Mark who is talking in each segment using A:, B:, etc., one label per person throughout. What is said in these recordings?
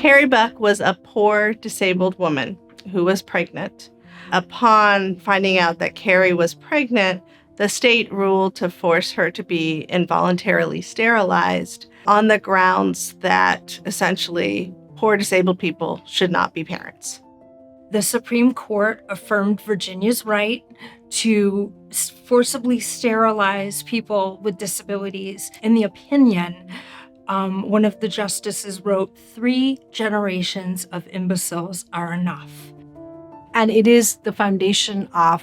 A: Carrie Buck was a poor, disabled woman who was pregnant. Upon finding out that Carrie was pregnant, the state ruled to force her to be involuntarily sterilized on the grounds that essentially poor disabled people should not be parents.
B: The Supreme Court affirmed Virginia's right to forcibly sterilize people with disabilities. In the opinion, one of the justices wrote, 3 generations of imbeciles are enough.
C: And it is the foundation of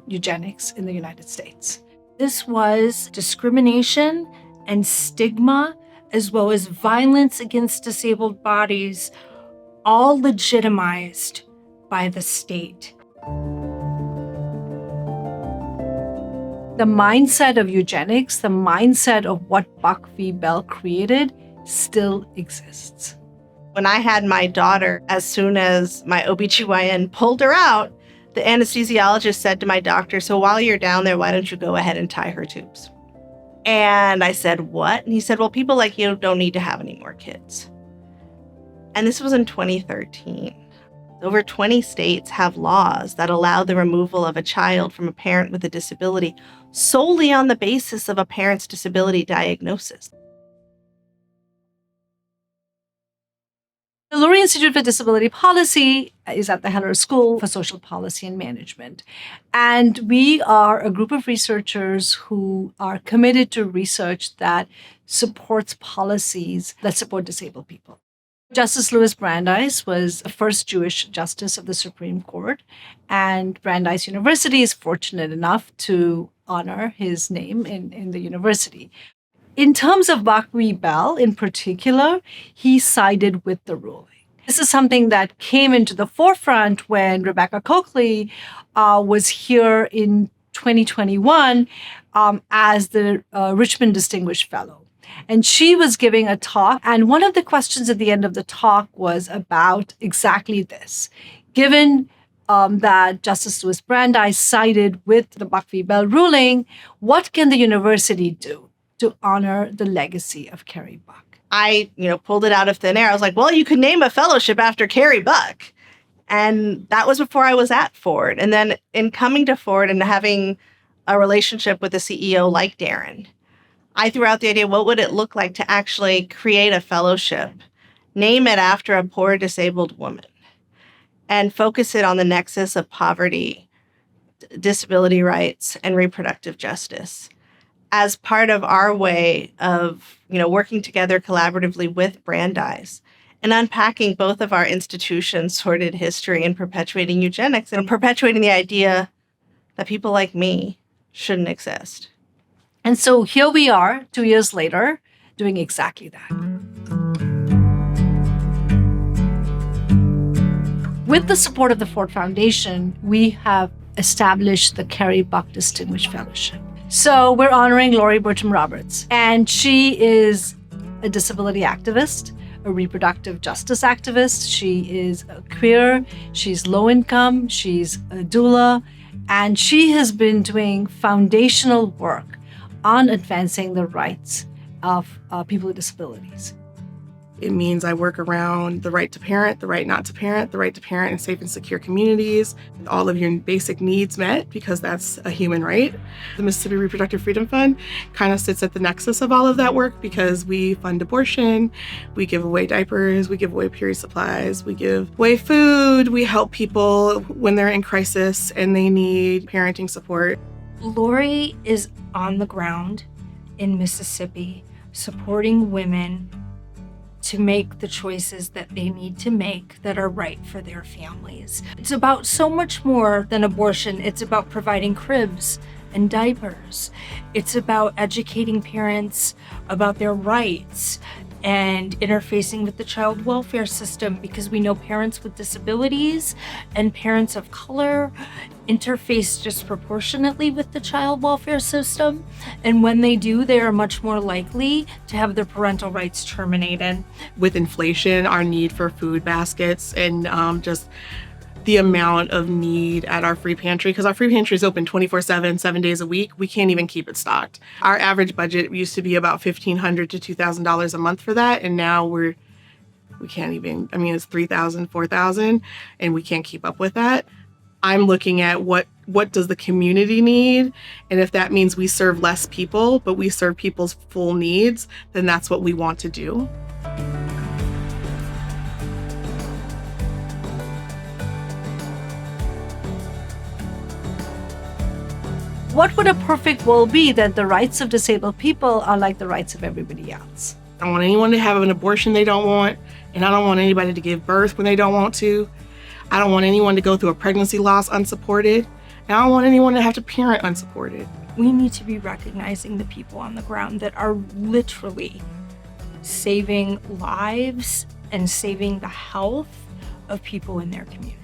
C: eugenics in the United States.
B: This was discrimination and stigma, as well as violence against disabled bodies, all legitimized by the state.
C: The mindset of eugenics, the mindset of what Buck v. Bell created, still exists.
A: When I had my daughter, as soon as my OBGYN pulled her out, the anesthesiologist said to my doctor, "So while you're down there, why don't you go ahead and tie her tubes?" And I said, "What?" And he said, "Well, people like you don't need to have any more kids." And this was in 2013. Over 20 states have laws that allow the removal of a child from a parent with a disability solely on the basis of a parent's disability diagnosis.
C: The Lurie Institute for Disability Policy is at the Heller School for Social Policy and Management. And we are a group of researchers who are committed to research that supports policies that support disabled people. Justice Louis Brandeis was the first Jewish justice of the Supreme Court, and Brandeis University is fortunate enough to honor his name in the university. In terms of Buck v. Bell in particular, he sided with the ruling. This is something that came into the forefront when Rebecca Coakley was here in 2021 as the Richmond Distinguished Fellow. And she was giving a talk, and one of the questions at the end of the talk was about exactly this. Given that Justice Louis Brandeis sided with the Buck v. Bell ruling, what can the university do to honor the legacy of Carrie Buck?
A: I, pulled it out of thin air. I was like, well, you could name a fellowship after Carrie Buck. And that was before I was at Ford. And then in coming to Ford and having a relationship with a CEO like Darren, I threw out the idea, what would it look like to actually create a fellowship, name it after a poor disabled woman, and focus it on the nexus of poverty, disability rights, and reproductive justice as part of our way of, working together collaboratively with Brandeis and unpacking both of our institutions' sordid history and perpetuating eugenics and perpetuating the idea that people like me shouldn't exist.
C: And so here we are, 2 years later, doing exactly that. With the support of the Ford Foundation, we have established the Carrie Buck Distinguished Fellowship. So we're honoring Laurie Bertram Roberts, and she is a disability activist, a reproductive justice activist. She is queer, she's low income, she's a doula, and she has been doing foundational work on advancing the rights of people with disabilities.
D: It means I work around the right to parent, the right not to parent, the right to parent in safe and secure communities, all of your basic needs met, because that's a human right. The Mississippi Reproductive Freedom Fund kind of sits at the nexus of all of that work because we fund abortion, we give away diapers, we give away period supplies, we give away food, we help people when they're in crisis and they need parenting support.
B: Laurie is on the ground in Mississippi supporting women to make the choices that they need to make that are right for their families. It's about so much more than abortion. It's about providing cribs and diapers. It's about educating parents about their rights and interfacing with the child welfare system, because we know parents with disabilities and parents of color interface disproportionately with the child welfare system. And when they do, they are much more likely to have their parental rights terminated.
D: With inflation, our need for food baskets and just the amount of need at our free pantry, because our free pantry is open 24/7, 7 days a week. We can't even keep it stocked. Our average budget used to be about $1,500 to $2,000 a month for that, and now we're We can't even, I mean, it's 3,000, 4,000, and we can't keep up with that. I'm looking at what does the community need? And if that means we serve less people, but we serve people's full needs, then that's what we want to do.
C: What would a perfect world be that the rights of disabled people are like the rights of everybody else?
D: I don't want anyone to have an abortion they don't want, and I don't want anybody to give birth when they don't want to. I don't want anyone to go through a pregnancy loss unsupported, and I don't want anyone to have to parent unsupported.
B: We need to be recognizing the people on the ground that are literally saving lives and saving the health of people in their community.